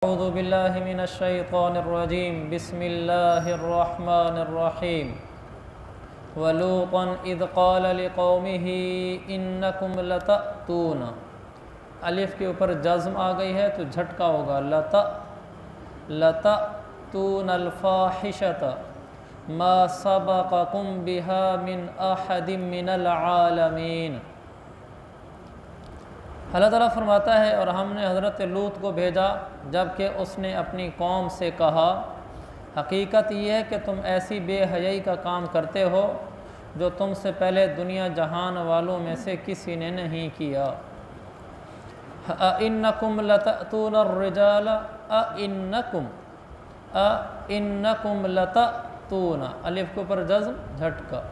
अऊज़ु बिल्लाहि मिनश्शैतानिर्रजीम बिस्मिल्लाहिर्रहमानिर्रहीम वलूतन इज़ क़ाल लिक़ौमिही इन्नकुम लतअतून। अलिफ के ऊपर जज़्म आ गई है तो झटका होगा। लतअतूनल फ़ाहिशत मा सबक़कुम बिहा मिन अहदिम मिनल आलमीन। अल्लाह ताला फरमाता है, और हमने हज़रत लूत को भेजा जबकि उसने अपनी कौम से कहा, हकीकत यह है कि तुम ऐसी बेहयाई का काम करते हो जो तुमसे पहले दुनिया जहान वालों में से किसी ने नहीं किया। अइन्नकुम लतअतूनर रिजाल अइन्नकुम लतअतून, अलिफ के ऊपर जज़्म झटका,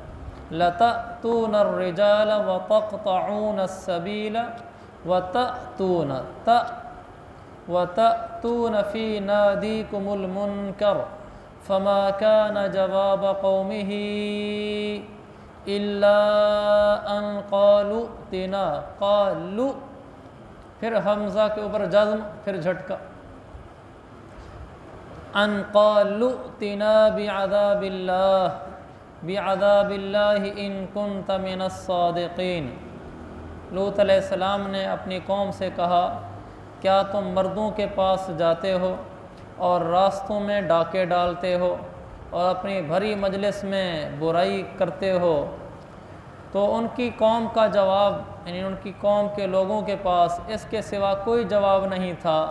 लतअतूनर रिजाल व तक़तऊनस सबील वतअतून फ़ी नादीकुमुल मुनकर फ़मा कान जवाब कौमिही इल्ला अन क़ालू तिना क़ालू, फिर हमज़ा के ऊपर जज़्म फिर झटका, अन क़ालू तिना बिअज़ाबिल्लाहि इन कुन्त मिनस सादिक़ीन। लूत अलैहिस्सलाम ने अपनी कौम से कहा, क्या तुम मर्दों के पास जाते हो और रास्तों में डाके डालते हो और अपनी भरी मजलिस में बुराई करते हो? तो उनकी कौम का जवाब, यानी उनकी कौम के लोगों के पास इसके सिवा कोई जवाब नहीं था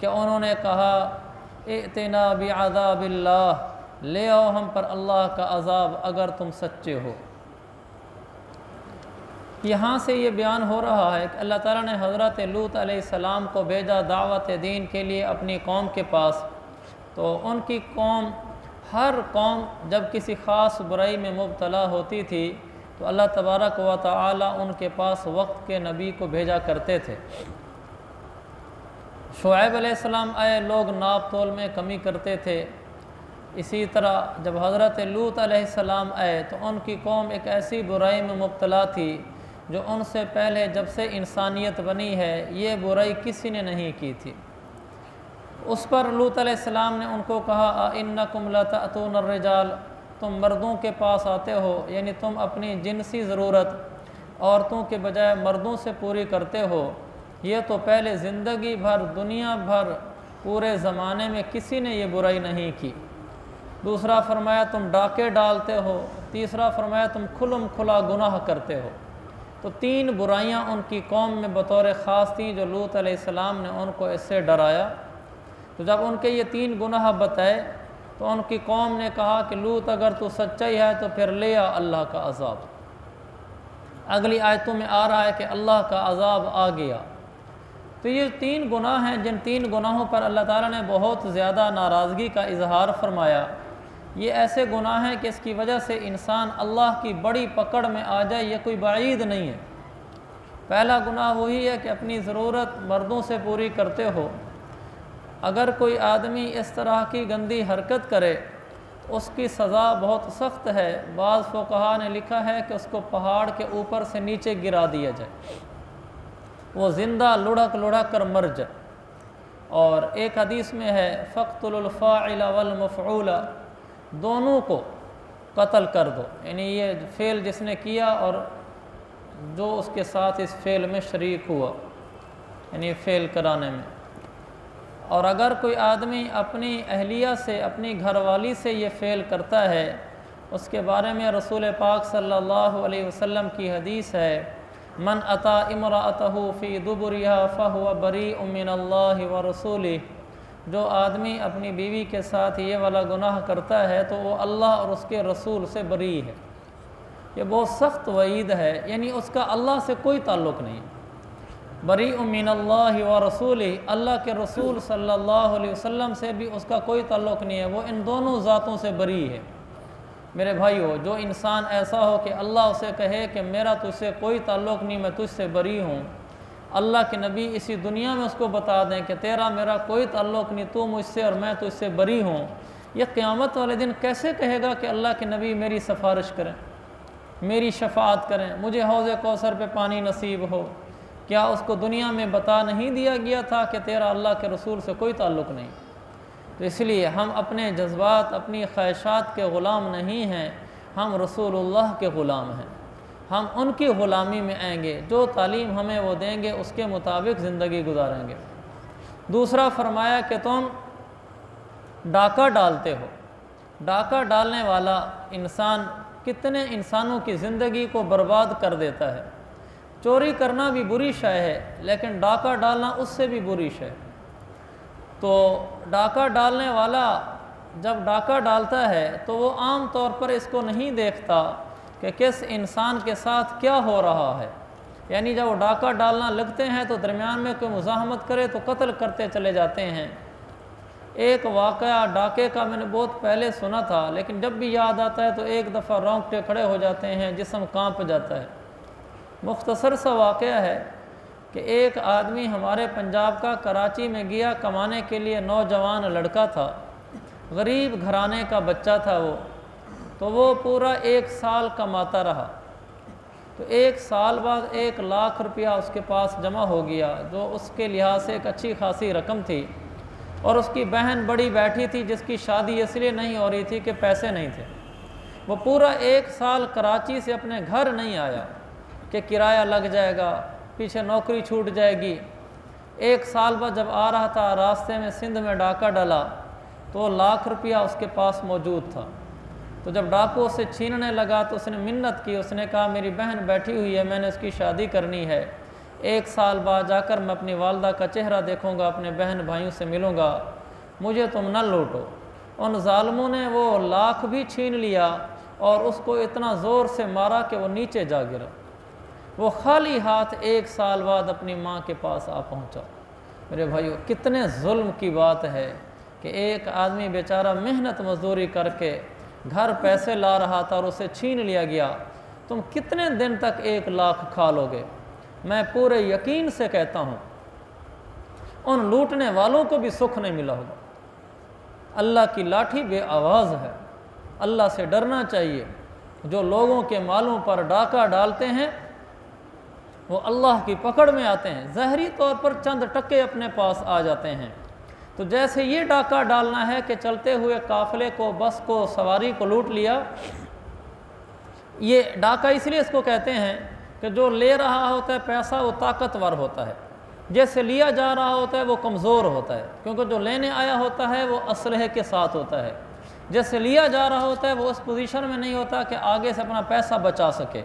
कि उन्होंने कहा, इतना बिअज़ाबिल्लाह, ले आओ हम पर अल्लाह का अज़ाब अगर तुम सच्चे हो। यहाँ से ये बयान हो रहा है कि अल्लाह ताला ने हज़रत लूत अलैहिस्सलाम को भेजा दावत दीन के लिए अपनी कौम के पास। तो उनकी कौम, हर कौम जब किसी ख़ास बुराई में मुब्तला होती थी तो अल्लाह तबारक व तआला उनके पास वक्त के नबी को भेजा करते थे। शुएब अलैहिस्सलाम आए, लोग नाप तोल में कमी करते थे। इसी तरह जब हज़रत लूत अलैहिस्सलाम आए तो उनकी कौम एक ऐसी बुराई में मुब्तला थी जो उनसे पहले जब से इंसानियत बनी है ये बुराई किसी ने नहीं की थी। उस पर लूत अलैहिस्सलाम ने उनको कहा, इन्नकुम लतअतूनर रिजाल, तुम मर्दों के पास आते हो, यानी तुम अपनी जिनसी ज़रूरत औरतों के बजाय मर्दों से पूरी करते हो। ये तो पहले ज़िंदगी भर, दुनिया भर, पूरे ज़माने में किसी ने ये बुराई नहीं की। दूसरा फरमाया तुम डाके डालते हो। तीसरा फरमाया तुम खुलम खुला गुनाह करते हो। तो तीन बुराइयां उनकी कौम में बतौर ख़ास थी जो लूत अलैहिस्सलाम ने उनको इससे डराया। तो जब उनके ये तीन गुनाह बताए तो उनकी कौम ने कहा कि लूत अगर तू सच्चाई है तो फिर ले आ अल्लाह का अज़ाब। अगली आयतों में आ रहा है कि अल्लाह का अज़ाब आ गया। तो ये तीन गुनाह हैं जिन तीन गुनाहों पर अल्लाह ताला ने बहुत ज़्यादा नाराज़गी का इजहार फरमाया। ये ऐसे गुनाह हैं कि इसकी वजह से इंसान अल्लाह की बड़ी पकड़ में आ जाए, ये कोई बाईद नहीं है। पहला गुनाह वही है कि अपनी ज़रूरत मर्दों से पूरी करते हो। अगर कोई आदमी इस तरह की गंदी हरकत करे तो उसकी सज़ा बहुत सख्त है। बाज़ फ़ुक़हा ने लिखा है कि उसको पहाड़ के ऊपर से नीचे गिरा दिया जाए, वो ज़िंदा लुढ़क लुढ़क कर मर जाए। और एक हदीस में है, फ़क़्तुलुल फ़ाइल वल मफ़ऊल, दोनों को कत्ल कर दो, यानी ये फ़ेल जिसने किया और जो उसके साथ इस फ़ेल में शरीक हुआ, यानी फ़ेल कराने में। और अगर कोई आदमी अपनी अहलिया से, अपनी घरवाली से ये फ़ेल करता है, उसके बारे में रसूल पाक सल्लल्लाहु अलैहि वसल्लम की हदीस है, मन अता इमराअतहु फ़ी दुबुरिहा फ़हुव बरीउम मिनल्लाहि व रसूलिही, जो आदमी अपनी बीवी के साथ ये वाला गुनाह करता है तो वो अल्लाह और उसके रसूल से बरी है। ये बहुत सख्त वईद है, यानी उसका अल्लाह से कोई ताल्लुक़ नहीं। बरीउम मिनल्लाहि व रसूलिही, अल्लाह के रसूल सल्लल्लाहु अलैहि वसल्लम से भी उसका कोई ताल्लुक़ नहीं है, वो इन दोनों ज़ातों से बरी है। मेरे भाइयों, जो इंसान ऐसा हो कि अल्लाह उसे कहे कि मेरा तुझसे कोई ताल्लुक़ नहीं, मैं तुझसे बरी हूँ, अल्लाह के नबी इसी दुनिया में उसको बता दें कि तेरा मेरा कोई ताल्लुक़ नहीं, तू मुझसे और मैं तुझसे बरी हूँ, यह क़यामत वाले दिन कैसे कहेगा कि अल्लाह के नबी मेरी सिफारिश करें, मेरी शफाअत करें, मुझे हौज़ कौसर पे पानी नसीब हो, क्या उसको दुनिया में बता नहीं दिया गया था कि तेरा अल्लाह के रसूल से कोई ताल्लुक़ नहीं? तो इसलिए हम अपने जज्बात, अपनी ख्वाहिशात के ग़ुलाम नहीं हैं, हम रसूलुल्लाह के ग़ुलाम हैं। हम उनकी ग़ुलामी में आएंगे, जो तालीम हमें वो देंगे उसके मुताबिक ज़िंदगी गुजारेंगे। दूसरा फरमाया कि तुम डाका डालते हो। डाका डालने वाला इंसान कितने इंसानों की ज़िंदगी को बर्बाद कर देता है। चोरी करना भी बुरी शय है, लेकिन डाका डालना उससे भी बुरी शय। तो डाका डालने वाला जब डाका डालता है तो वो आम तौर पर इसको नहीं देखता कि किस इंसान के साथ क्या हो रहा है। यानी जब वो डाका डालना लगते हैं तो दरमियान में कोई मुज़ाहमत करे तो कत्ल करते चले जाते हैं। एक वाक़या डाके का मैंने बहुत पहले सुना था, लेकिन जब भी याद आता है तो एक दफ़ा रोंगटे खड़े हो जाते हैं, जिस्म कांप जाता है। मुख्तसर सा वाक़या है कि एक आदमी हमारे पंजाब का कराची में गया कमाने के लिए, नौजवान लड़का था, गरीब घराने का बच्चा था वो। तो वो पूरा 1 साल कमाता रहा। तो 1 साल बाद 1 लाख रुपया उसके पास जमा हो गया, जो उसके लिहाज से एक अच्छी खासी रकम थी। और उसकी बहन बड़ी बैठी थी जिसकी शादी इसलिए नहीं हो रही थी कि पैसे नहीं थे। वो पूरा 1 साल कराची से अपने घर नहीं आया कि किराया लग जाएगा, पीछे नौकरी छूट जाएगी। 1 साल बाद जब आ रहा था, रास्ते में सिंध में डाका डाला तो लाख रुपया उसके पास मौजूद था। तो जब डाकू उसे छीनने लगा तो उसने मिन्नत की, उसने कहा मेरी बहन बैठी हुई है, मैंने उसकी शादी करनी है, 1 साल बाद जाकर मैं अपनी वालदा का चेहरा देखूंगा, अपने बहन भाइयों से मिलूंगा, मुझे तुम न लूटो। उन ज़ालिमों ने वो लाख भी छीन लिया और उसको इतना ज़ोर से मारा कि वो नीचे जा गिरा। वो खाली हाथ 1 साल बाद अपनी माँ के पास आ पहुँचा। मेरे भाइयों, कितने जुल्म की बात है कि एक आदमी बेचारा मेहनत मजदूरी करके घर पैसे ला रहा था और उसे छीन लिया गया। तुम कितने दिन तक 1 लाख खा लोगे? मैं पूरे यकीन से कहता हूँ उन लूटने वालों को भी सुख नहीं मिला होगा। अल्लाह की लाठी बेआवाज़ है, अल्लाह से डरना चाहिए। जो लोगों के मालों पर डाका डालते हैं वो अल्लाह की पकड़ में आते हैं, ज़ाहरी तौर पर चंद टक्के अपने पास आ जाते हैं। तो जैसे ये डाका डालना है कि चलते हुए काफ़िले को, बस को, सवारी को लूट लिया। ये डाका इसलिए इसको कहते हैं कि जो ले रहा होता है पैसा वो ताकतवर होता है, जैसे लिया जा रहा होता है वो कमज़ोर होता है, क्योंकि जो लेने आया होता है वो असलहे के साथ होता है। जैसे लिया जा रहा होता है वो उस पोजीशन में नहीं होता कि आगे से अपना पैसा बचा सके,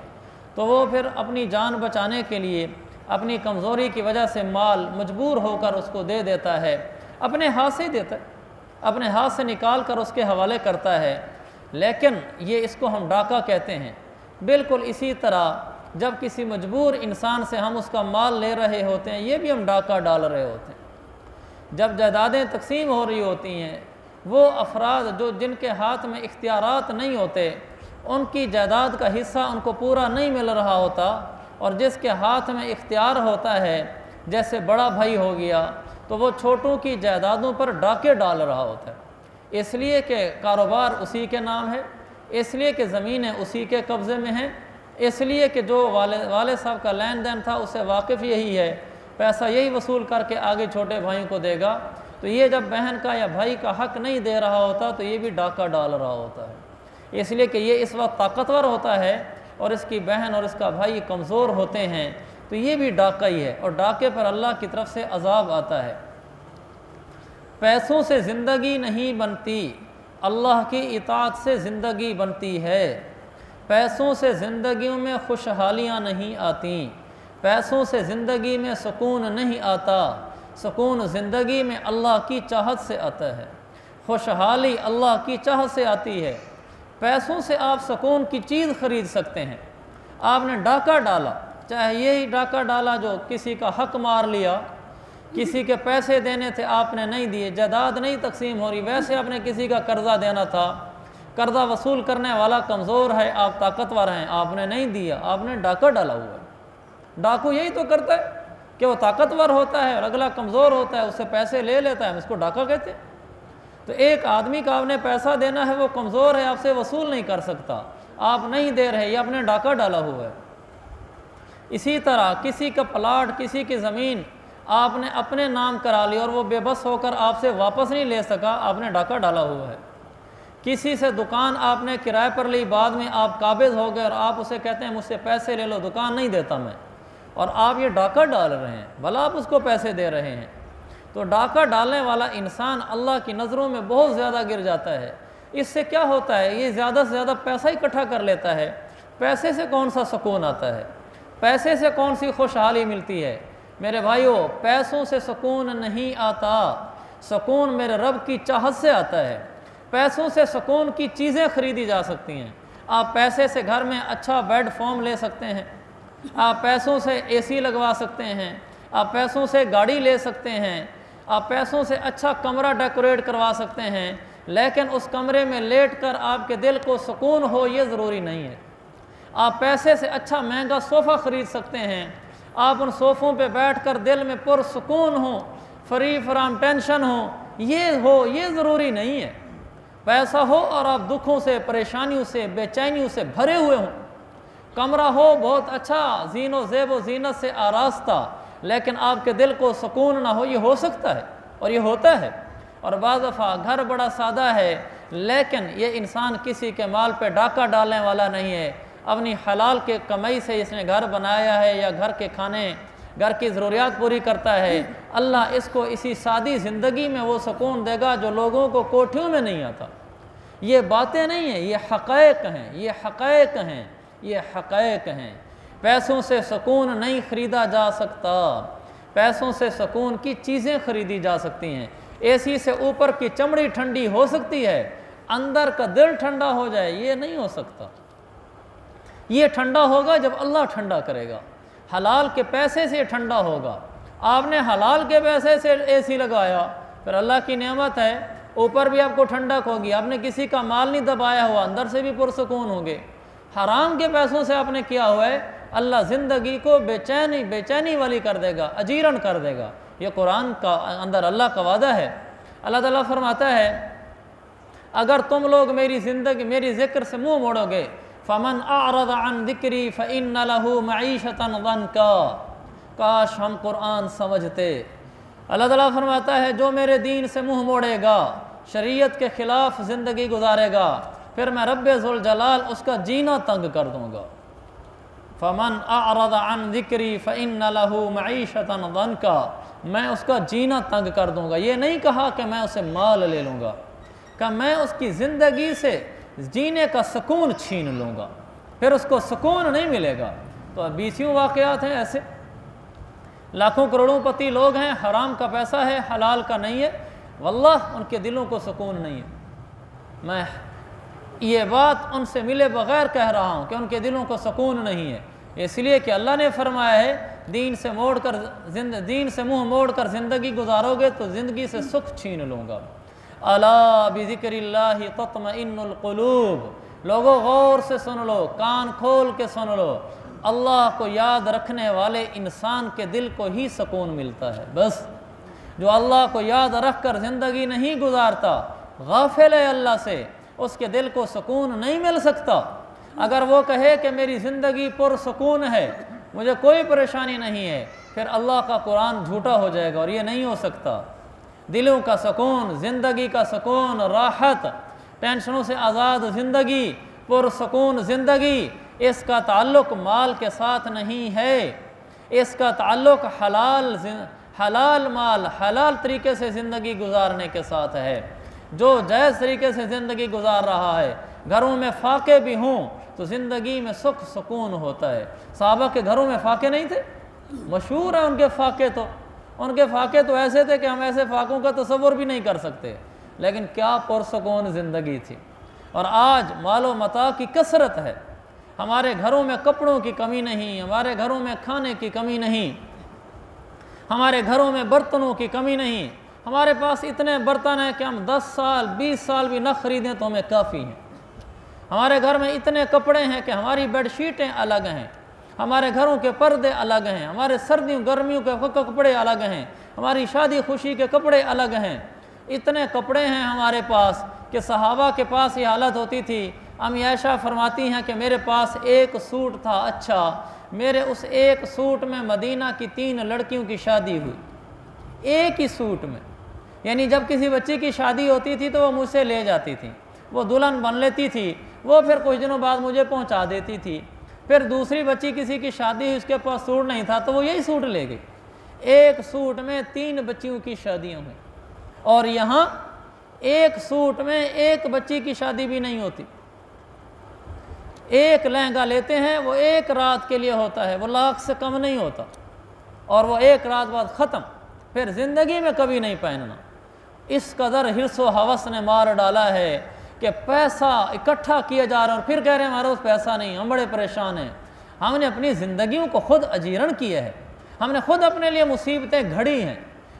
तो वो फिर अपनी जान बचाने के लिए अपनी कमज़ोरी की वजह से माल मजबूर होकर उसको दे देता है, अपने हाथ से देता है, अपने हाथ से निकाल कर उसके हवाले करता है। लेकिन ये इसको हम डाका कहते हैं। बिल्कुल इसी तरह जब किसी मजबूर इंसान से हम उसका माल ले रहे होते हैं, ये भी हम डाका डाल रहे होते हैं। जब जायदादें तकसीम हो रही होती हैं, वो अफराद जो जिनके हाथ में इख्तियारात नहीं होते, उनकी जायदाद का हिस्सा उनको पूरा नहीं मिल रहा होता, और जिसके हाथ में इख्तियार होता है, जैसे बड़ा भाई हो गया, तो वो छोटों की जायदादों पर डाके डाल रहा होता है। इसलिए कि कारोबार उसी के नाम है, इसलिए कि ज़मीनें उसी के कब्ज़े में हैं, इसलिए कि जो वाले साहब का लेन देन था उससे वाकिफ़ यही है, पैसा यही वसूल करके आगे छोटे भाइयों को देगा। तो ये जब बहन का या भाई का हक़ नहीं दे रहा होता तो ये भी डाका डाल रहा होता है, इसलिए कि ये इस वक्त ताकतवर होता है और इसकी बहन और इसका भाई कमज़ोर होते हैं, तो ये भी डाका ही है। और डाके पर अल्लाह की तरफ से अजाब आता है। पैसों से ज़िंदगी नहीं बनती, अल्लाह की इताअत से ज़िंदगी बनती है। पैसों से ज़िंदगियों में खुशहालियाँ नहीं आती, पैसों से ज़िंदगी में सुकून नहीं आता। सुकून ज़िंदगी में अल्लाह की चाहत से आता है, खुशहाली अल्लाह की चाहत से आती है। पैसों से आप सुकून की चीज़ ख़रीद सकते हैं। आपने डाका डाला, चाहे यही डाका डाला जो किसी का हक़ मार लिया, किसी के पैसे देने थे आपने नहीं दिए, जायदाद नहीं तकसीम हो रही, वैसे आपने किसी का कर्ज़ा देना था, कर्ज़ा वसूल करने वाला कमज़ोर है, आप ताकतवर हैं, आपने नहीं दिया, आपने डाका डाला हुआ है। डाकू यही तो करता है कि वो ताकतवर होता है और अगला कमज़ोर होता है, उससे पैसे ले लेता है, उसको डाका कहते हैं। तो एक आदमी का आपने पैसा देना है, वो कमज़ोर है, आपसे वसूल नहीं कर सकता, आप नहीं दे रहे, ये आपने डाका डाला हुआ है। इसी तरह किसी का प्लाट, किसी की ज़मीन आपने अपने नाम करा ली और वो बेबस होकर आपसे वापस नहीं ले सका, आपने डाका डाला हुआ है। किसी से दुकान आपने किराए पर ली, बाद में आप काबिज हो गए और आप उसे कहते हैं मुझसे पैसे ले लो, दुकान नहीं देता मैं, और आप ये डाका डाल रहे हैं, भला आप उसको पैसे दे रहे हैं। तो डाका डालने वाला इंसान अल्लाह की नज़रों में बहुत ज़्यादा गिर जाता है। इससे क्या होता है, ये ज़्यादा से ज़्यादा पैसा इकट्ठा कर लेता है। पैसे से कौन सा सुकून आता है, पैसे से कौन सी खुशहाली मिलती है? मेरे भाइयों, पैसों से सुकून नहीं आता, सुकून मेरे रब की चाहत से आता है। पैसों से सुकून की चीज़ें ख़रीदी जा सकती हैं। आप पैसे से घर में अच्छा बेड फॉर्म ले सकते हैं, आप पैसों से एसी लगवा सकते हैं, आप पैसों से गाड़ी ले सकते हैं, आप पैसों से अच्छा कमरा डेकोरेट करवा सकते हैं, लेकिन उस कमरे में लेट कर आपके दिल को सुकून हो ये ज़रूरी नहीं है। आप पैसे से अच्छा महंगा सोफ़ा ख़रीद सकते हैं, आप उन सोफ़ों पे बैठकर दिल में पुरसुकून हो, फ्री फ्राम टेंशन हो ये ज़रूरी नहीं है। पैसा हो और आप दुखों से, परेशानियों से, बेचैनियों से भरे हुए हों, कमरा हो बहुत अच्छा, ज़ीनो ज़ेब व ज़ीनत से आरास्ता, लेकिन आपके दिल को सुकून ना हो, ये हो सकता है और ये होता है। और बाज़ दफ़ा घर बड़ा सादा है, लेकिन ये इंसान किसी के माल पे डाका डालने वाला नहीं है, अपनी हलाल के कमाई से इसने घर बनाया है या घर के खाने, घर की ज़रूरियात पूरी करता है। अल्लाह इसको इसी सादी ज़िंदगी में वो सुकून देगा जो लोगों को कोठियों में नहीं आता। ये बातें नहीं हैं, ये हक़ाइक़ हैं, ये हक़ाइक़ हैं, ये हक़ाइक़ हैं। पैसों से सुकून नहीं ख़रीदा जा सकता, पैसों से सुकून की चीज़ें ख़रीदी जा सकती हैं। एसी से ऊपर की चमड़ी ठंडी हो सकती है, अंदर का दिल ठंडा हो जाए ये नहीं हो सकता। ये ठंडा होगा जब अल्लाह ठंडा करेगा, हलाल के पैसे से ठंडा होगा। आपने हलाल के पैसे से एसी लगाया, फिर अल्लाह की नेमत है, ऊपर भी आपको ठंडक होगी। आपने किसी का माल नहीं दबाया हुआ, अंदर से भी पुरसुकून होंगे। हराम के पैसों से आपने किया हुआ है, अल्लाह ज़िंदगी को बेचैनी वाली कर देगा, अजीरन कर देगा। ये कुरान का अंदर अल्लाह का वादा है। अल्लाह ताला फरमाता है, अगर तुम लोग मेरी ज़िंदगी, मेरी ज़िक्र से मुँह मोड़ोगे, फ़मन अअरद अन ज़िक्री फ़इन्न लहू मईशतन ज़न्का। काश हम कुरान समझते। अल्लाह ताला फरमाता है, जो मेरे दीन से मुँह मोड़ेगा, शरीयत के ख़िलाफ़ ज़िंदगी गुजारेगा, फिर मैं रब्बे ज़ुल जलाल उसका जीना तंग कर दूँगा। फ़मन अअरद अन ज़िक्री फ़इन्न लहू मईशतन ज़न्का, मैं उसका जीना तंग कर दूँगा। ये नहीं कहा कि मैं उसे माल ले लूँगा, कि मैं उसकी ज़िंदगी से जीने का सुकून छीन लूँगा, फिर उसको सुकून नहीं मिलेगा। तो बीसियों वाक़यात हैं ऐसे, लाखों करोड़ों लोग हैं, हराम का पैसा है, हलाल का नहीं है, वल्लाह उनके दिलों को सुकून नहीं है। मैं ये बात उनसे मिले बग़ैर कह रहा हूँ कि उनके दिलों को सुकून नहीं है, इसलिए कि अल्लाह ने फरमाया है, दीन से मुँह मोड़ कर ज़िंदगी गुजारोगे तो ज़िंदगी से सुख छीन लूँगा। अला बिज़िक्रिल्लाहि तत्मइन्नुल क़ुलूब। लोगों गौर से सुन लो, कान खोल के सुन लो, अल्लाह को याद रखने वाले इंसान के दिल को ही सुकून मिलता है। बस जो अल्लाह को याद रख कर ज़िंदगी नहीं गुजारता, गाफिल है अल्लाह से, उसके दिल को सुकून नहीं मिल सकता। अगर वो कहे कि मेरी ज़िंदगी पुरसुकून है, मुझे कोई परेशानी नहीं है, फिर अल्लाह का कुरान झूठा हो जाएगा और ये नहीं हो सकता। दिलों का सुकून, ज़िंदगी का सुकून, राहत, टेंशनों से आज़ाद ज़िंदगी, पुरसुकून ज़िंदगी, इसका ताल्लुक़ माल के साथ नहीं है, इसका ताल्लुक़ हलाल माल, हलाल तरीके से ज़िंदगी गुजारने के साथ है। जो जायज़ तरीके से ज़िंदगी गुजार रहा है, घरों में फाके भी हों तो ज़िंदगी में सुख सुकून होता है। सहाबा के घरों में फाके नहीं थे, मशहूर है उनके फाके तो ऐसे थे कि हम ऐसे फाकों का तसव्वुर भी नहीं कर सकते, लेकिन क्या पुरसुकून ज़िंदगी थी। और आज मालो मता की कसरत है, हमारे घरों में कपड़ों की कमी नहीं, हमारे घरों में खाने की कमी नहीं, हमारे घरों में बर्तनों की कमी नहीं। हमारे पास इतने बर्तन हैं कि हम 10 साल 20 साल भी न ख़रीदें तो हमें काफ़ी हैं। हमारे घर में इतने कपड़े हैं कि हमारी बेडशीटें अलग हैं, हमारे घरों के पर्दे अलग हैं, हमारे सर्दियों गर्मियों के कपड़े अलग हैं, हमारी शादी खुशी के कपड़े अलग हैं। इतने कपड़े हैं हमारे पास कि सहाबा के पास ये हालत होती थी, अम्मी आयशा फरमाती हैं कि मेरे पास एक सूट था अच्छा, मेरे उस एक सूट में मदीना की 3 लड़कियों की शादी हुई, एक ही सूट में। यानी जब किसी बच्ची की शादी होती थी तो वो मुझसे ले जाती थी, वो दुल्हन बन लेती थी, वो फिर कुछ दिनों बाद मुझे पहुंचा देती थी। फिर दूसरी बच्ची किसी की शादी हुई, उसके पास सूट नहीं था तो वो यही सूट ले गई। एक सूट में 3 बच्चियों की शादियां हुई, और यहाँ एक सूट में एक बच्ची की शादी भी नहीं होती। एक लहंगा लेते हैं, वो एक रात के लिए होता है, वो लाख से कम नहीं होता, और वो एक रात बाद ख़त्म, फिर ज़िंदगी में कभी नहीं पहनना। इस कदर हिर्स व हवस ने मार डाला है कि पैसा इकट्ठा किया जा रहा है और फिर कह रहे हैं हमारे पास पैसा नहीं, हम बड़े परेशान हैं। हमने अपनी ज़िंदगियों को खुद अजीरण किया है, हमने खुद अपने लिए मुसीबतें घड़ी हैं।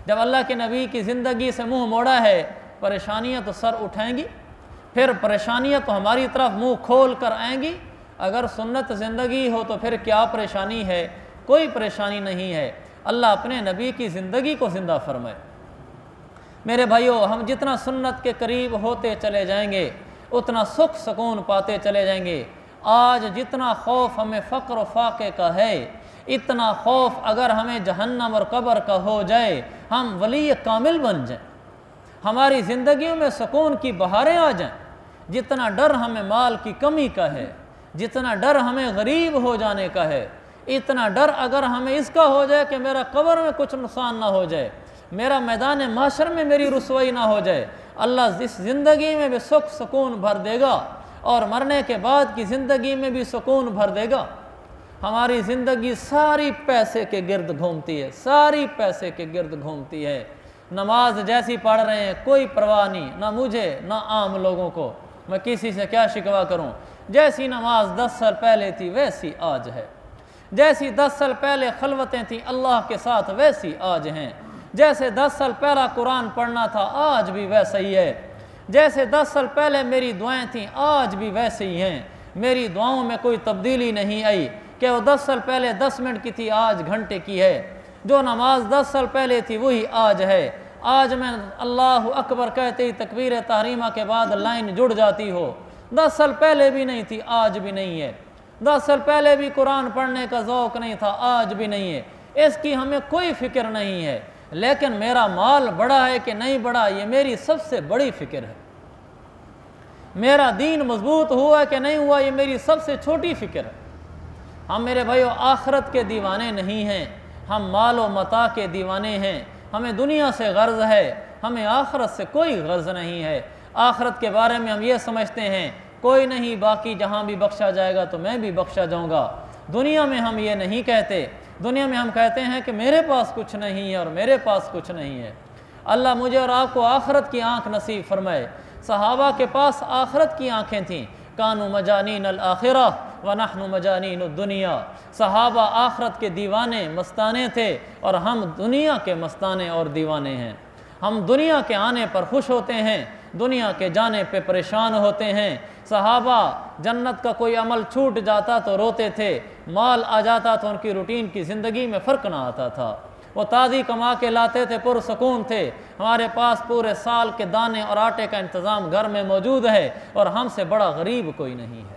जब अल्लाह के नबी की ज़िंदगी से मुंह मोड़ा है, परेशानियां तो सर उठाएंगी, फिर परेशानियां तो हमारी तरफ मुंह खोल कर आएंगी। अगर सुन्नत ज़िंदगी हो तो फिर क्या परेशानी है? कोई परेशानी नहीं है। अल्लाह अपने नबी की ज़िंदगी को ज़िंदा फरमाए। मेरे भाइयों, हम जितना सुन्नत के करीब होते चले जाएंगे उतना सुख सुकून पाते चले जाएंगे। आज जितना खौफ हमें फ़क्र व फाक़े का है, इतना खौफ अगर हमें जहन्नम और कब्र का हो जाए, हम वली कामिल बन जाएं, हमारी ज़िंदगियों में सुकून की बहारें आ जाएं। जितना डर हमें माल की कमी का है, जितना डर हमें गरीब हो जाने का है, इतना डर अगर हमें इसका हो जाए कि मेरा कब्र में कुछ नुकसान ना हो जाए, मेरा मैदान माशर में मेरी रुसवाई ना हो जाए, अल्लाह इस ज़िंदगी में भी सुख सुकून भर देगा और मरने के बाद की ज़िंदगी में भी सुकून भर देगा। हमारी ज़िंदगी सारी पैसे के गिर्द घूमती है, सारी पैसे के गिर्द घूमती है। नमाज जैसी पढ़ रहे हैं कोई परवाह नहीं, ना मुझे ना आम लोगों को। मैं किसी से क्या शिकवा करूं? जैसी नमाज 10 साल पहले थी वैसी आज है, जैसी 10 साल पहले खलवतें थी अल्लाह के साथ वैसी आज हैं, जैसे 10 साल पहला कुरान पढ़ना था आज भी वैसा ही है, जैसे 10 साल पहले मेरी दुआएं थीं आज भी वैसे ही हैं। मेरी दुआओं में कोई तब्दीली नहीं आई कि वो 10 साल पहले 10 मिनट की थी आज घंटे की है। जो नमाज 10 साल पहले थी वही आज है। आज मैं अल्लाह अकबर कहते ही तकबीर तहरीमा के बाद लाइन जुड़ जाती हो, 10 साल पहले भी नहीं थी आज भी नहीं है। 10 साल पहले भी कुरान पढ़ने का ज़ौक़ नहीं था आज भी नहीं है। इसकी हमें कोई फ़िक्र नहीं है। लेकिन मेरा माल बड़ा है कि नहीं बड़ा, ये मेरी सबसे बड़ी फ़िक्र है। मेरा दीन मजबूत हुआ कि नहीं हुआ, ये मेरी सबसे छोटी फ़िक्र है। हम मेरे भाइयों आखरत के दीवाने नहीं हैं, हम माल व मता के दीवाने हैं। हमें दुनिया से गर्ज है, हमें आखरत से कोई गर्ज नहीं है। आखरत के बारे में हम ये समझते हैं कोई नहीं, बाकी जहाँ भी बख्शा जाएगा तो मैं भी बख्शा जाऊँगा। दुनिया में हम ये नहीं कहते, दुनिया में हम कहते हैं कि मेरे पास कुछ नहीं है और मेरे पास कुछ नहीं है। अल्लाह मुझे और आपको आखरत की आँख नसीब फरमाए। सहाबा के पास आखरत की आँखें थीं। कानू मजानीन अल आखिरा व नहनु मजानीन दुनिया। सहाबा आखरत के दीवाने मस्ताने थे और हम दुनिया के मस्ताने और दीवाने हैं। हम दुनिया के आने पर खुश होते हैं, दुनिया के जाने पे परेशान होते हैं। सहाबा जन्नत का कोई अमल छूट जाता तो रोते थे, माल आ जाता तो उनकी रूटीन की ज़िंदगी में फ़र्क ना आता था। वो ताज़ी कमा के लाते थे, पुरसकून थे। हमारे पास पूरे साल के दाने और आटे का इंतज़ाम घर में मौजूद है और हमसे बड़ा गरीब कोई नहीं है,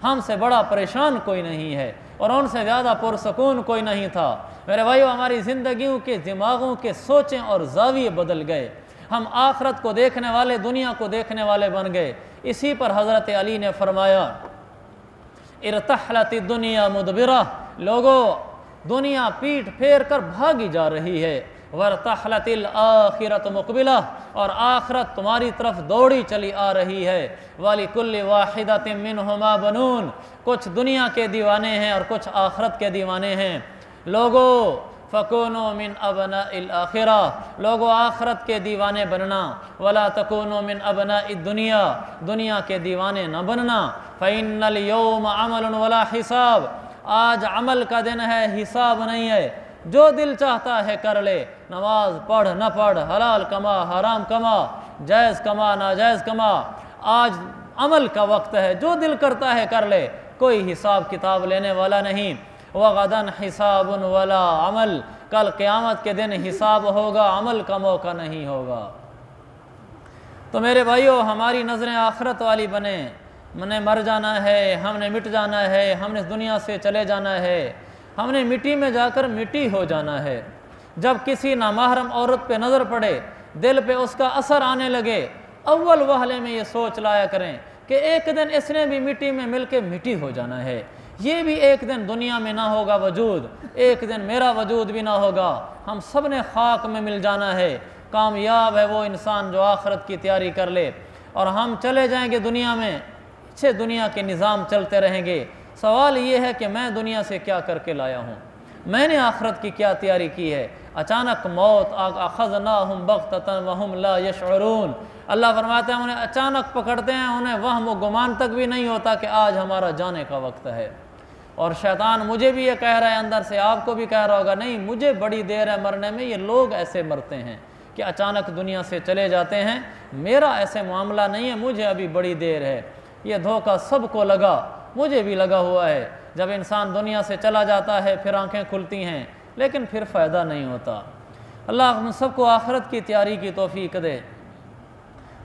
हमसे बड़ा परेशान कोई नहीं है और उनसे ज़्यादा पुरसकून कोई नहीं था। मेरे भाइयों, हमारी ज़िंदगियों के दिमागों के सोचें और ज़ाविये बदल गए। हम आखरत को देखने वाले दुनिया को देखने वाले बन गए। इसी पर हज़रत अली ने फरमाया, इरतहलति दुनिया मुदबिरा, लोगों दुनिया पीठ फेर कर भागी जा रही है। वरतहलतिल आखिरत मुक़बिला, और आखरत तुम्हारी तरफ दौड़ी चली आ रही है। वाली कुल्ली वाहिदतिन मिनहुमा बनून, कुछ दुनिया के दीवाने हैं और कुछ आखरत के दीवाने हैं। लोगों फ़कूनो मिन अबनाइल आखिरा, लोगों आखरत के दीवाने बनना। वला तकूनो मिन अबनाइद दुनिया, दुनिया के दीवाने न बनना। फ़इन्नल यौम अमलन वला हिसाब, आज अमल का दिन है, हिसाब नहीं है। जो दिल चाहता है कर ले, नमाज पढ़ न पढ़, हलाल कमा हराम कमा, जायज़ कमा नाजायज़ कमा, आज अमल का वक्त है। जो दिल करता है कर ले, कोई हिसाब किताब लेने वाला नहीं। वगदन हिसाबुन वला अमल, कल क़यामत के दिन हिसाब होगा, अमल का मौका नहीं होगा। तो मेरे भाइयों, हमारी नज़रें आखरत वाली बने, हमने मर जाना है, हमने मिट जाना है, हमने इस दुनिया से चले जाना है, हमने मिट्टी में जाकर मिट्टी हो जाना है। जब किसी नामहरम औरत पे नज़र पड़े, दिल पे उसका असर आने लगे, अव्वल वहले में ये सोच लाया करें कि एक दिन इसने भी मिट्टी में मिल के मिट्टी हो जाना है, ये भी एक दिन दुनिया में ना होगा वजूद, एक दिन मेरा वजूद भी ना होगा, हम सब ने खाक में मिल जाना है। कामयाब है वो इंसान जो आखिरत की तैयारी कर ले। और हम चले जाएंगे दुनिया में, अच्छे दुनिया के निज़ाम चलते रहेंगे। सवाल ये है कि मैं दुनिया से क्या करके लाया हूँ, मैंने आखिरत की क्या तैयारी की है। अचानक मौत अख़ज़नाहुम बग़्ततन वहुम ला यशऊरून, अल्लाह फरमाते हैं उन्हें अचानक पकड़ते हैं, उन्हें वहम व गुमान तक भी नहीं होता कि आज हमारा जाने का वक्त है। और शैतान मुझे भी ये कह रहा है अंदर से, आपको भी कह रहा होगा, नहीं मुझे बड़ी देर है मरने में, ये लोग ऐसे मरते हैं कि अचानक दुनिया से चले जाते हैं, मेरा ऐसे मामला नहीं है, मुझे अभी बड़ी देर है। ये धोखा सबको लगा, मुझे भी लगा हुआ है। जब इंसान दुनिया से चला जाता है फिर आंखें खुलती हैं, लेकिन फिर फ़ायदा नहीं होता। अल्लाह हम सबको आखिरत की तैयारी की तौफीक दे।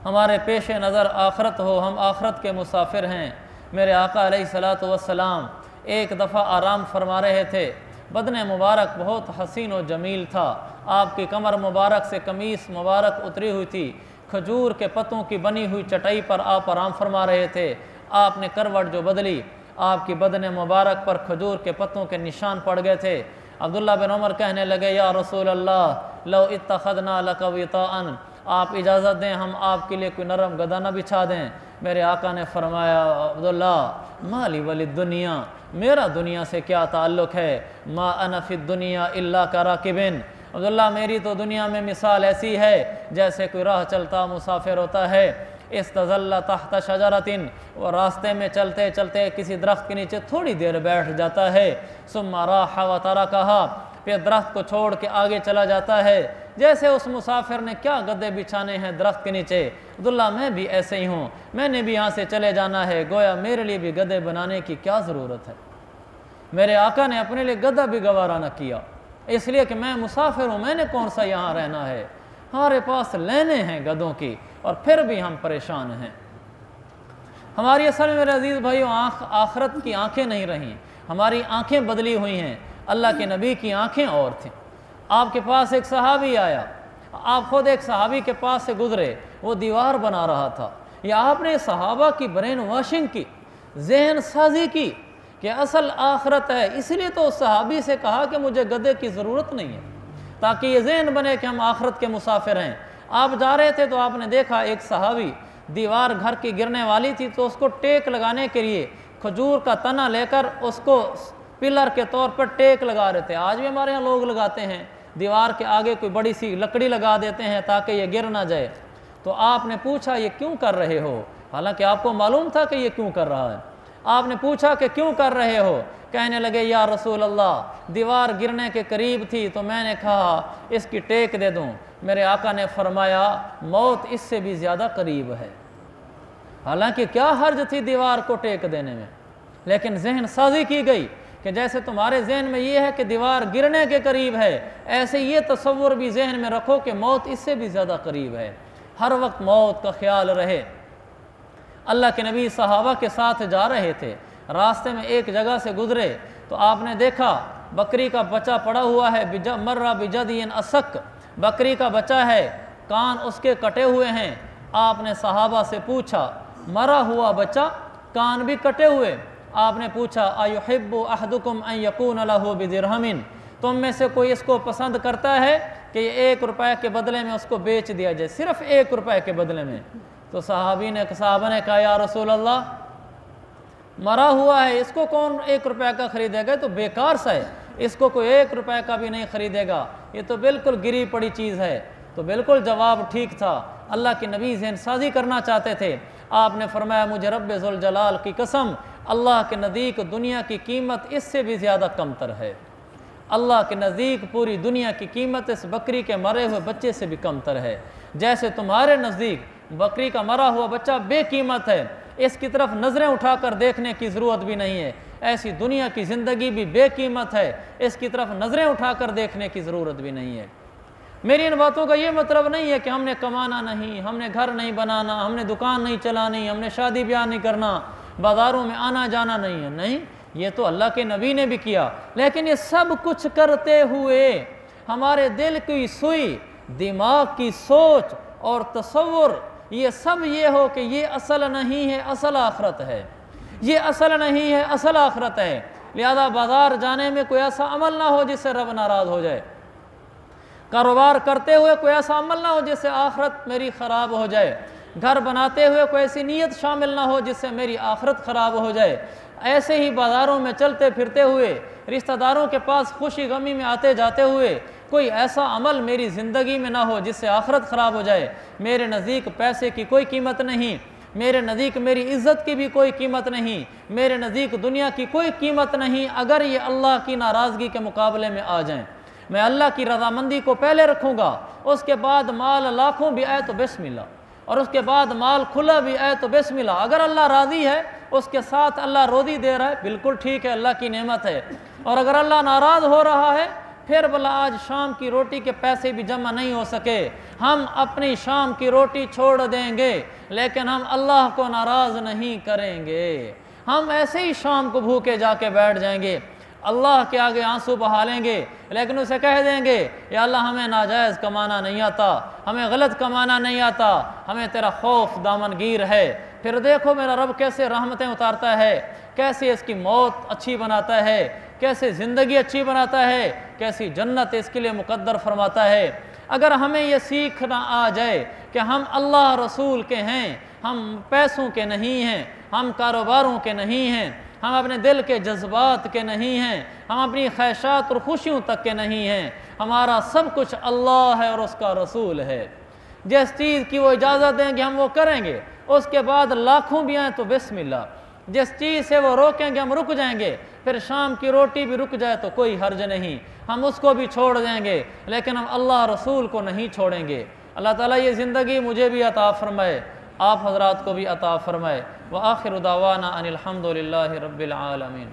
हमारे पेश नज़र आखिरत हो, हम आखिरत के मुसाफिर हैं। मेरे आका अलैहिस्सलातु वस्सलाम एक दफ़ा आराम फरमा रहे थे, बदन मुबारक बहुत हसीन व जमील था, आपकी कमर मुबारक से कमीज़ मुबारक उतरी हुई थी, खजूर के पत्तों की बनी हुई चटाई पर आप आराम फरमा रहे थे। आपने करवट जो बदली, आपकी बदन मुबारक पर खजूर के पत्तों के निशान पड़ गए थे। अब्दुल्ला बिन उमर कहने लगे, या रसूल अल्लाह लौ इत्तखज़ना लक विताअन, आप इजाज़त दें हम आपके लिए कोई नरम गदा न बिछा दें। मेरे आका ने फरमाया, अब्दुल्ला माली वली दुनिया, मेरा दुनिया से क्या ताल्लुक़ है, मा अना फ़ि दुनिया इल्ला का राकिबिन, अब्दुल्ला मेरी तो दुनिया में मिसाल ऐसी है जैसे कोई राह चलता मुसाफिर होता है। इस्तज़ल्ला तहत शजरतिन, वो रास्ते में चलते चलते किसी दरख्त के नीचे थोड़ी देर बैठ जाता है, सुम्मा राह व तरकहा, फिर दरख्त को छोड़ के आगे चला जाता है। जैसे उस मुसाफिर ने क्या गद्दे बिछाने हैं दरख्त के नीचे, अब्दुल्ला मैं भी ऐसे ही हूँ, मैंने भी यहाँ से चले जाना है, गोया मेरे लिए भी गद्दे बनाने की क्या ज़रूरत है। मेरे आका ने अपने लिए गद्दा भी गवारा न किया, इसलिए कि मैं मुसाफिर हूँ, मैंने कौन सा यहाँ रहना है। हमारे पास लेने हैं गदों की और फिर भी हम परेशान हैं। हमारी असल में मेरे अजीज़ भाइयों आखिरत की आंखें नहीं रहीं, हमारी आंखें बदली हुई हैं। अल्लाह के नबी की आंखें और थीं। आपके पास एक सहाबी आया, आप खुद एक सहाबी के पास से गुजरे, वो दीवार बना रहा था, या आपने सहाबा की ब्रेन वॉशिंग की, जहन साजी की कि असल आखिरत है, इसलिए तो उस सहाबी से कहा कि मुझे गधे की ज़रूरत नहीं है, ताकि ये जहन बने कि हम आखिरत के मुसाफिर हैं। आप जा रहे थे तो आपने देखा एक सहाबी, दीवार घर की गिरने वाली थी तो उसको टेक लगाने के लिए खजूर का तना लेकर उसको पिलर के तौर पर टेक लगा रहे थे। आज भी हमारे यहाँ लोग लगाते हैं, दीवार के आगे कोई बड़ी सी लकड़ी लगा देते हैं ताकि ये गिर ना जाए। तो आपने पूछा ये क्यों कर रहे हो, हालांकि आपको मालूम था कि ये क्यों कर रहा है। आपने पूछा कि क्यों कर रहे हो, कहने लगे या रसूल अल्लाह दीवार गिरने के करीब थी तो मैंने कहा इसकी टेक दे दूं। मेरे आका ने फरमाया मौत इससे भी ज़्यादा करीब है। हालांकि क्या हर्ज थी दीवार को टेक देने में, लेकिन जहन साजी की गई कि जैसे तुम्हारे जहन में ये है कि दीवार गिरने के करीब है, ऐसे ये तसव्वुर भी जहन में रखो कि मौत इससे भी ज़्यादा करीब है। हर वक्त मौत का ख्याल रहे। अल्लाह के नबी सहाबा के साथ जा रहे थे, रास्ते में एक जगह से गुजरे तो आपने देखा बकरी का बच्चा पड़ा हुआ है, मर्रा बिजदिन असक, बकरी का बच्चा है, कान उसके कटे हुए हैं। आपने सहाबा से पूछा मरा हुआ बच्चा, कान भी कटे हुए। आपने पूछा अयुहिब्बु अहदुकुम अन यकून लहु बिदिरहमिन, तुम में से कोई इसको पसंद करता है कि ये 1 रुपये के बदले में उसको बेच दिया जाए, सिर्फ 1 रुपये के बदले में। तो साहबा ने कहा या रसूल अल्लाह मरा हुआ है, इसको कौन 1 रुपये का ख़रीदेगा, तो बेकार सा है, इसको कोई 1 रुपये का भी नहीं ख़रीदेगा, ये तो बिल्कुल गिरी पड़ी चीज़ है। तो बिल्कुल जवाब ठीक था। अल्लाह के नबी ज़हन साजी करना चाहते थे। आपने फरमाया मुझे रब्बे ज़ुल जलाल की कसम, अल्लाह के नज़दीक दुनिया की कीमत इससे भी ज़्यादा कमतर है। अल्लाह के नज़दीक पूरी दुनिया की कीमत इस बकरी के मरे हुए बच्चे से भी कमतर है। जैसे तुम्हारे नज़दीक बकरी का मरा हुआ बच्चा बेकीमत है, इसकी तरफ नज़रें उठाकर देखने की ज़रूरत भी नहीं है, ऐसी दुनिया की ज़िंदगी भी बेकीमत है, इसकी तरफ नज़रें उठाकर देखने की ज़रूरत भी नहीं है। मेरी इन बातों का ये मतलब नहीं है कि हमने कमाना नहीं, हमने घर नहीं बनाना, हमने दुकान नहीं चलानी, हमने शादी ब्याह नहीं करना, बाज़ारों में आना जाना नहीं है। नहीं, ये तो अल्लाह के नबी ने भी किया। लेकिन ये सब कुछ करते हुए हमारे दिल की सुई, दिमाग की सोच और तसव्वुर ये सब ये हो कि ये असल नहीं है, असल आखरत है, ये असल नहीं है, असल आखरत है। लिहाजा बाज़ार जाने में कोई ऐसा अमल ना हो जिससे रब नाराज़ हो जाए, कारोबार करते हुए कोई ऐसा अमल ना हो जिससे आखरत मेरी ख़राब हो जाए, घर बनाते हुए कोई ऐसी नीयत शामिल ना हो जिससे मेरी आखरत ख़राब हो जाए। ऐसे ही बाज़ारों में चलते फिरते हुए, रिश्तेदारों के पास खुशी गमी में आते जाते हुए कोई ऐसा अमल मेरी ज़िंदगी में ना हो जिससे आखरत ख़राब हो जाए। मेरे नज़दीक पैसे की कोई कीमत नहीं, मेरे नज़दीक मेरी इज़्ज़त की भी कोई कीमत नहीं, मेरे नज़दीक दुनिया की कोई कीमत नहीं, अगर ये अल्लाह की नाराज़गी के मुकाबले में आ जाएं। मैं अल्लाह की रज़ामंदी को पहले रखूँगा, उसके बाद माल लाखों भी आए तो बिस्मिल्लाह, और उसके बाद माल खुला भी आए तो बिस्मिल्लाह। अगर अल्लाह राज़ी है, उसके साथ अल्लाह रोज़ी दे रहा है, बिल्कुल ठीक है, अल्लाह की नेमत है। और अगर अल्लाह नाराज़ हो रहा है, फिर भला आज शाम की रोटी के पैसे भी जमा नहीं हो सके, हम अपनी शाम की रोटी छोड़ देंगे, लेकिन हम अल्लाह को नाराज़ नहीं करेंगे। हम ऐसे ही शाम को भूखे जाके बैठ जाएंगे, अल्लाह के आगे आंसू बहा लेंगे, लेकिन उसे कह देंगे, या अल्लाह हमें नाजायज़ कमाना नहीं आता, हमें गलत कमाना नहीं आता, हमें तेरा खौफ दामनगीर है। फिर देखो मेरा रब कैसे रहमतें उतारता है, कैसे इसकी मौत अच्छी बनाता है, कैसे ज़िंदगी अच्छी बनाता है, कैसी जन्नत इसके लिए मुकद्दर फरमाता है। अगर हमें यह सीखना आ जाए कि हम अल्लाह रसूल के हैं, हम पैसों के नहीं हैं, हम कारोबारों के नहीं हैं, हम अपने दिल के जज्बात के नहीं हैं, हम अपनी ख्वाहिशात और खुशियों तक के नहीं हैं, हमारा सब कुछ अल्लाह है और उसका रसूल है। जिस चीज़ की वो इजाज़त देंगे हम वो करेंगे, उसके बाद लाखों भी आएँ तो बिस्मिल्लाह। जिस चीज़ से वो रोकेंगे हम रुक जाएंगे, फिर शाम की रोटी भी रुक जाए तो कोई हर्ज नहीं, हम उसको भी छोड़ देंगे, लेकिन हम अल्लाह रसूल को नहीं छोड़ेंगे। अल्लाह ताला ये ज़िंदगी मुझे भी अता फ़रमाए, आप हज़रात को भी अता फ़रमाए। व आखिर दावाना अनिल हम्दुलिल्लाहि रब्बिल आलमीन।